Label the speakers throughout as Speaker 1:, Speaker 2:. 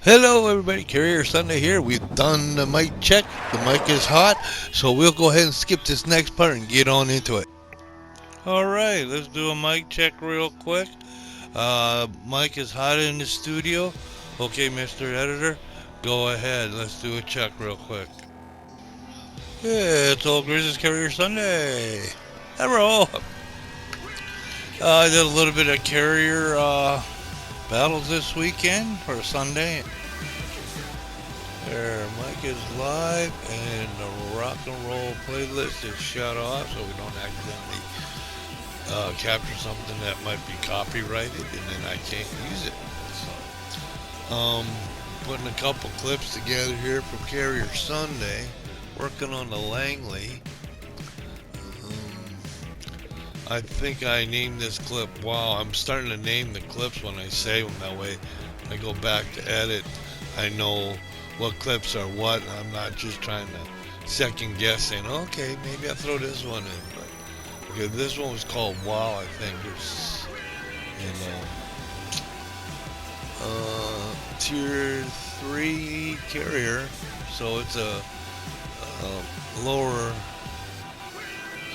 Speaker 1: Hello, everybody. Carrier Sunday here. We've done the mic check. The mic is hot, so we'll go ahead and skip this next part and get on into it. All right, let's do a mic check real quick. Mic is hot in the studio. Okay, Mr. Editor, go ahead. Let's do a check real quick. Yeah, it's OelGrez's Carrier Sunday. Hello. I did a little bit of carrier battles this weekend or Sunday. There, mic is live and the rock and roll playlist is shut off so we don't accidentally capture something that might be copyrighted and then I can't use it. So, putting a couple clips together here from Carrier Sunday, working on the Langley. I think I named this clip. Wow, I'm starting to name the clips when I say them. That way I go back to edit. I know what clips are what. I'm not just trying to second guess saying, okay, maybe I'll throw this one in. But okay, this one was called Wow, I think. It's, tier 3 carrier. So it's a lower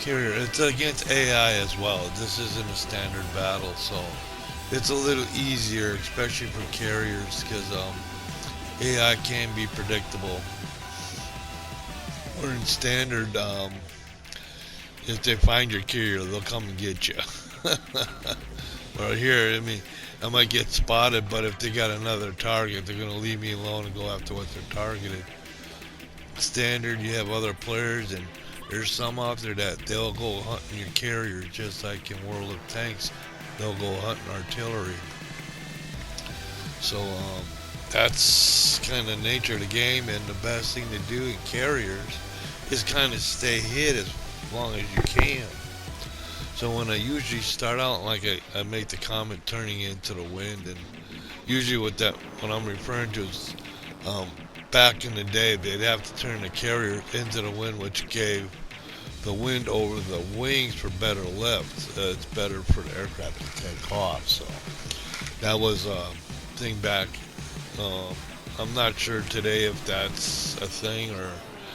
Speaker 1: carrier. It's against AI as well. This isn't a standard battle, so it's a little easier, especially for carriers, because AI can be predictable. Or in standard, if they find your carrier, they'll come and get you. Well, here, I might get spotted, but if they got another target, they're gonna leave me alone and go after what they're targeted. Standard, you have other players, and there's some out there that they'll go hunting your carrier just like in World of Tanks. They'll go hunting artillery. So that's kind of nature of the game, and the best thing to do in carriers is kind of stay hid as long as you can. So when I usually start out, like I make the comment turning into the wind, and usually what I'm referring to is back in the day, they'd have to turn the carrier into the wind, which gave the wind over the wings for better lift. It's better for the aircraft to take off. So that was a thing back. I'm not sure today if that's a thing or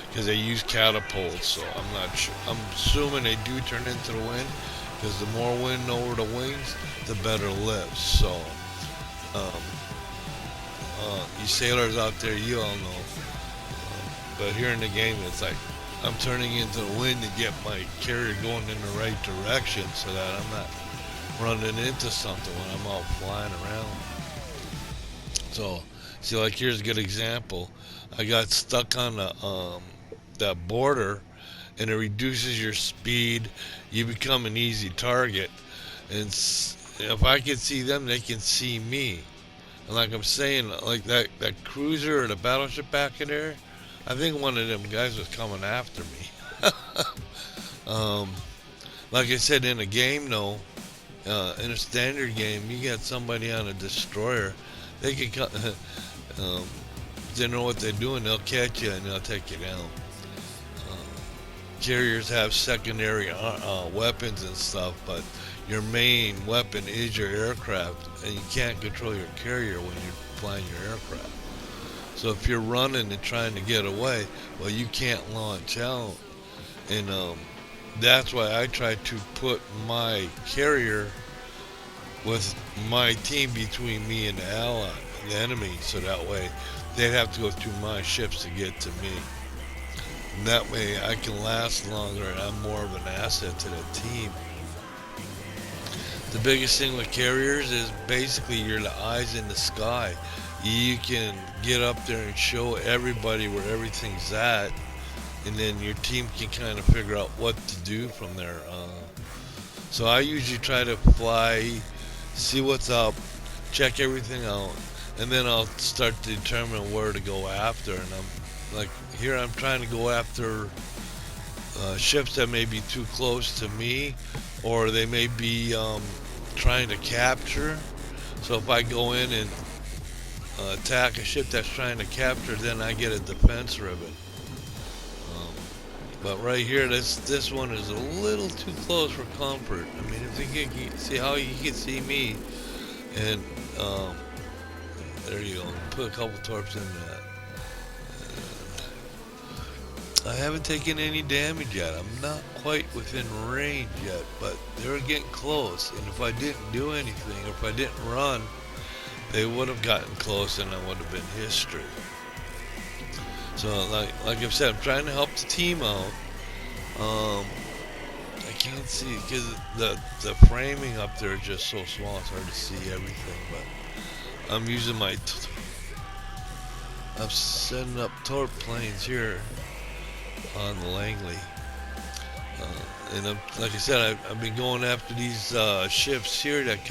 Speaker 1: because they use catapults. So I'm not sure. I'm assuming they do turn into the wind because the more wind over the wings, the better lift. So you sailors out there, you all know. But here in the game, it's like I'm turning into the wind to get my carrier going in the right direction so that I'm not running into something when I'm out flying around. So, see, like here's a good example. I got stuck on that border, and it reduces your speed. You become an easy target, and if I can see them, they can see me. And like I'm saying, like that cruiser or the battleship back in there, I think one of them guys was coming after me. Like I said, in a game, though, in a standard game, you got somebody on a destroyer. They can cut. They know what they're doing. They'll catch you and they'll take you down. Carriers have secondary weapons and stuff, but your main weapon is your aircraft, and you can't control your carrier when you're flying your aircraft. So if you're running and trying to get away, well, you can't launch out, and that's why I try to put my carrier with my team between me and the enemy, so that way they'd have to go through my ships to get to me. And that way I can last longer and I'm more of an asset to the team. The biggest thing with carriers is basically you're the eyes in the sky. You can get up there and show everybody where everything's at, and then your team can kind of figure out what to do from there. So I usually try to fly, see what's up, check everything out, and then I'll start to determine where to go after. And I'm like, here I'm trying to go after ships that may be too close to me, or they may be trying to capture. So if I go in and attack a ship that's trying to capture, then I get a defense ribbon. But right here, this one is a little too close for comfort. I mean, if you can see how you can see me, and there you go. Put a couple torps in that. I haven't taken any damage yet. I'm not quite within range yet, but they're getting close. And if I didn't do anything, or if I didn't run, they would have gotten close and I would have been history. So like I've said, I'm trying to help the team out. I can't see because the framing up there is just so small. It's hard to see everything. But I'm using I'm setting up torp planes here on the Langley. And like I said, I've been going after these ships here that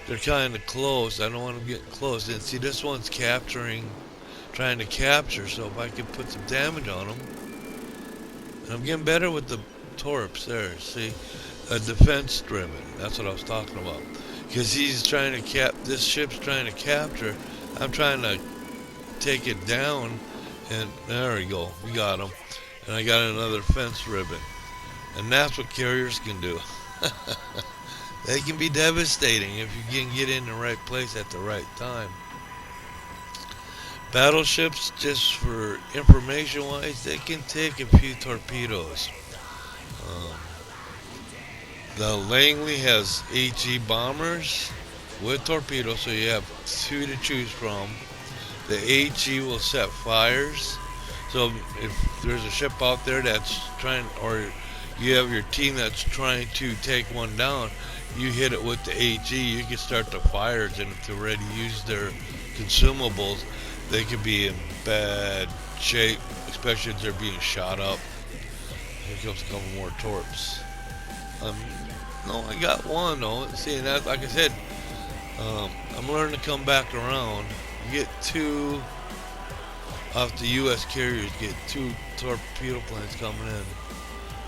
Speaker 1: they're kind of close. I don't want them getting close. And see, this one's trying to capture. So if I can put some damage on them, and I'm getting better with the torps there. See, a defense driven. That's what I was talking about. Because he's trying to this ship's trying to capture. I'm trying to take it down, and there we go. We got him. And I got another fence ribbon. And that's what carriers can do. They can be devastating if you can get in the right place at the right time. Battleships, just for information wise, they can take a few torpedoes. The Langley has HE bombers with torpedoes, so you have two to choose from. The HE will set fires. So if there's a ship out there that's trying, or you have your team that's trying to take one down, you hit it with the HE, you can start the fires, and if they're ready to use their consumables, they could be in bad shape, especially if they're being shot up. Here comes a couple more torps. No, I got one though. See, that, like I said, I'm learning to come back around. You get two off the U.S. carriers, get two torpedo planes coming in.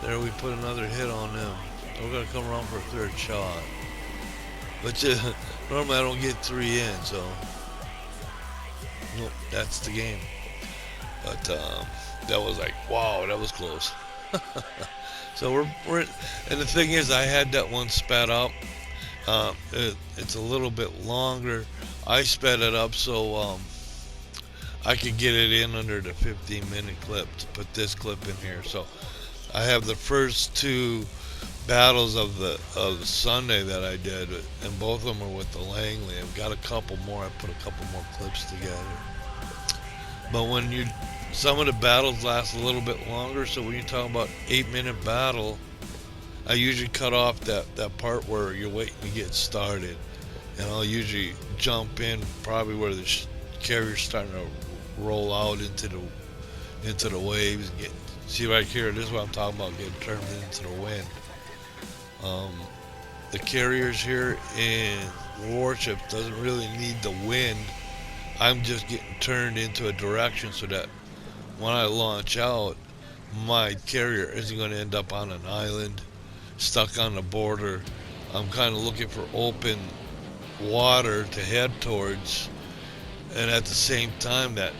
Speaker 1: There, we put another hit on them. We're gonna come around for a third shot. But normally I don't get three in, so nope, that's the game. But that was like, wow, that was close. So we're and the thing is, I had that one sped up. It's a little bit longer. I sped it up so I could get it in under the 15-minute clip to put this clip in here. So I have the first two battles of the Sunday that I did, and both of them are with the Langley. I've got a couple more. I put a couple more clips together. But some of the battles last a little bit longer, so when you're talking about 8-minute battle, I usually cut off that part where you're waiting to get started, and I'll usually jump in probably where the carrier's starting to roll out into the waves. See right here, this is what I'm talking about, getting turned into the wind. The carriers here in Warships doesn't really need the wind. I'm just getting turned into a direction so that when I launch out, my carrier isn't going to end up on an island, stuck on the border. I'm kind of looking for open water to head towards, and at the same time that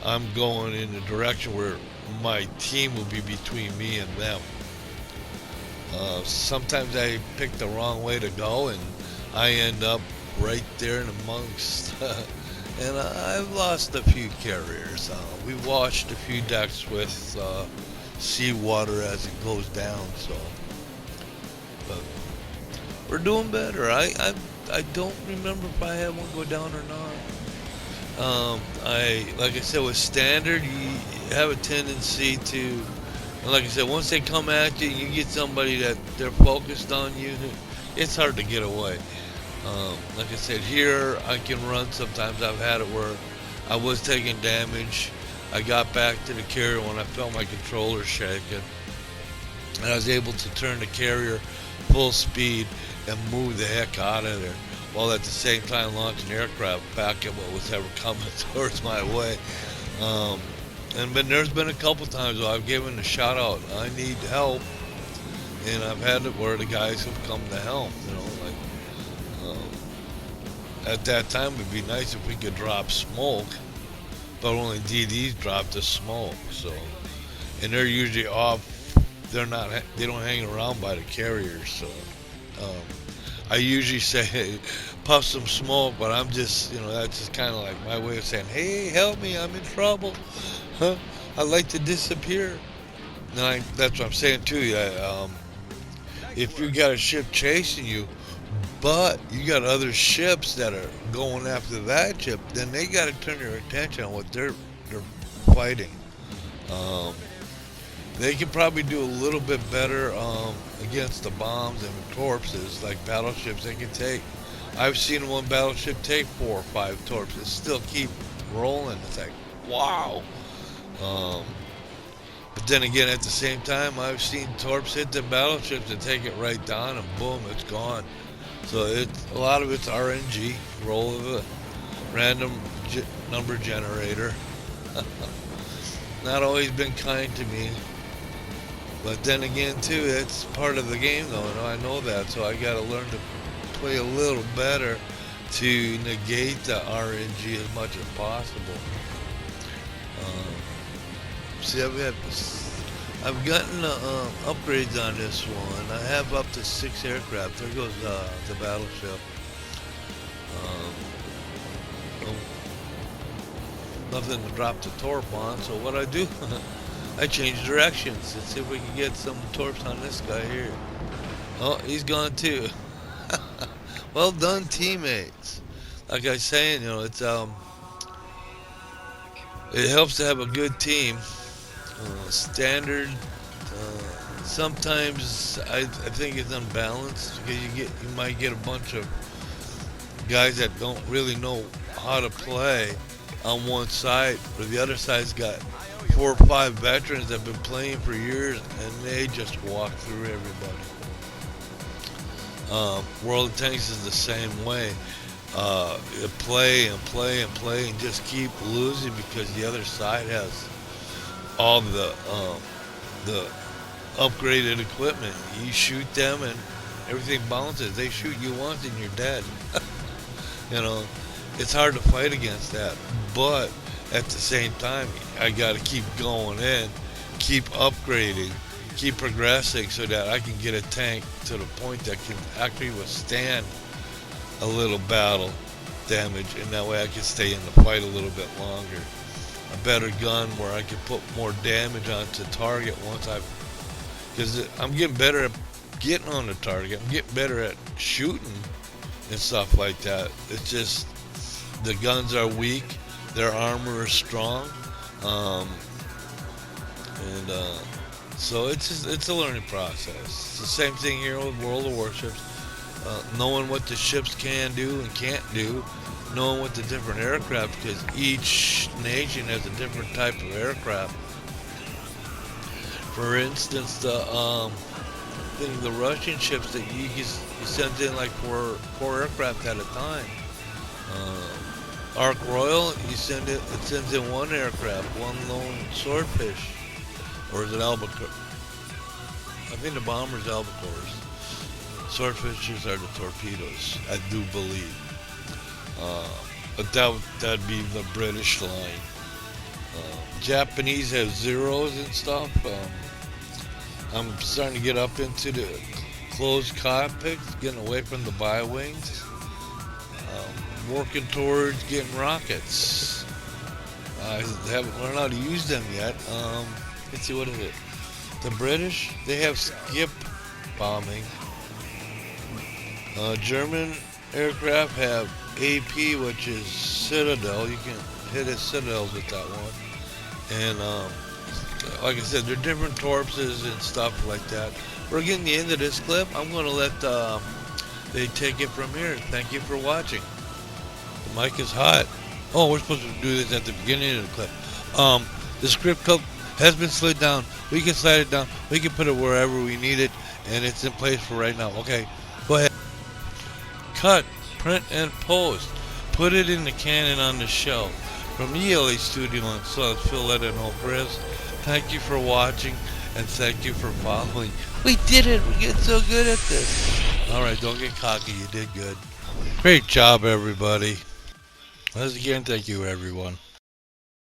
Speaker 1: I'm going in the direction where my team will be between me and them. Sometimes I pick the wrong way to go, and I end up right there in amongst. And I've lost a few carriers. We've washed a few decks with seawater as it goes down. So, but we're doing better. I don't remember if I had one go down or not. Like I said, with standard, you have a tendency to, like I said, once they come at you, you get somebody that they're focused on you, it's hard to get away. Like I said, here I can run sometimes. I've had it where I was taking damage. I got back to the carrier when I felt my controller shaking, and I was able to turn the carrier full speed and move the heck out of there, while at the same time launching aircraft back at what was ever coming towards my way. But there's been a couple times where I've given a shout out, I need help, and I've had it where the guys have come to help. At that time, it'd be nice if we could drop smoke, but only DDs drop the smoke. So, and they're usually off. They don't hang around by the carriers. So, I usually say, hey, puff some smoke, but I'm just, that's just kind of like my way of saying, hey, help me, I'm in trouble. Huh? I'd like to disappear. And that's what I'm saying to you. If you got a ship chasing you, but you got other ships that are going after that ship, then they got to turn their attention on what they're fighting. Um, they can probably do a little bit better against the bombs and torps, like battleships. They can take. I've seen one battleship take 4 or 5 torps and still keep rolling. It's like, wow. Um, but then again, at the same time, I've seen torps hit the battleships and take it right down, and boom, it's gone. So a lot of it's RNG, roll of a random number generator. Not always been kind to me. But then again, too, it's part of the game, though, and I know that, so I got to learn to play a little better to negate the RNG as much as possible. See, I've gotten upgrades on this one. I have up to 6 aircraft. There goes the battleship. Oh, nothing to drop the torp on, so what I do, I change directions. Let's see if we can get some torps on this guy here. Oh, he's gone too. Well done, teammates. Like I was saying, it helps to have a good team. Standard. Sometimes I think it's unbalanced because you might get a bunch of guys that don't really know how to play on one side, but the other side's got 4 or 5 veterans that have been playing for years, and they just walk through everybody. World of Tanks is the same way. You play and play and play and just keep losing because the other side has all the upgraded equipment. You shoot them and everything bounces. They shoot you once and you're dead. It's hard to fight against that. But at the same time, I got to keep going in, keep upgrading, keep progressing so that I can get a tank to the point that can actually withstand a little battle damage, and that way I can stay in the fight a little bit longer. A better gun where I can put more damage onto target because I'm getting better at getting on the target. I'm getting better at shooting and stuff like that. It's just the guns are weak, their armor is strong, so it's a learning process. It's the same thing here with World of Warships. Knowing what the ships can do and can't do, knowing what the different aircraft, because each nation has a different type of aircraft. For instance, the Russian ships that you send in like four aircraft at a time. Ark Royal, it sends in 1 aircraft, 1 lone swordfish, or is it albacore? I think the bomber's albacores. Swordfishes are the torpedoes, I do believe. But that'd be the British line. Japanese have Zeros and stuff. I'm starting to get up into the closed cockpits, getting away from the bi-wings. Working towards getting rockets. I haven't learned how to use them yet. Let's see, what is it? The British, they have skip bombing. German aircraft have AP, which is Citadel. You can hit a Citadel with that one. And like I said, they're different torpses and stuff like that. We're getting the end of this clip. I'm going to let they take it from here. Thank you for watching. The mic is hot. Oh, we're supposed to do this at the beginning of the clip. The script clip has been slid down. We can slide it down. We can put it wherever we need it, and it's in place for right now. Okay, go ahead. Cut, print, and post. Put it in the cannon on the shelf. From ELA Studio and Sons, Phil and OelGrez's. Thank you for watching, and thank you for following. We did it. We get so good at this. All right, don't get cocky. You did good. Great job, everybody. Once again, thank you, everyone.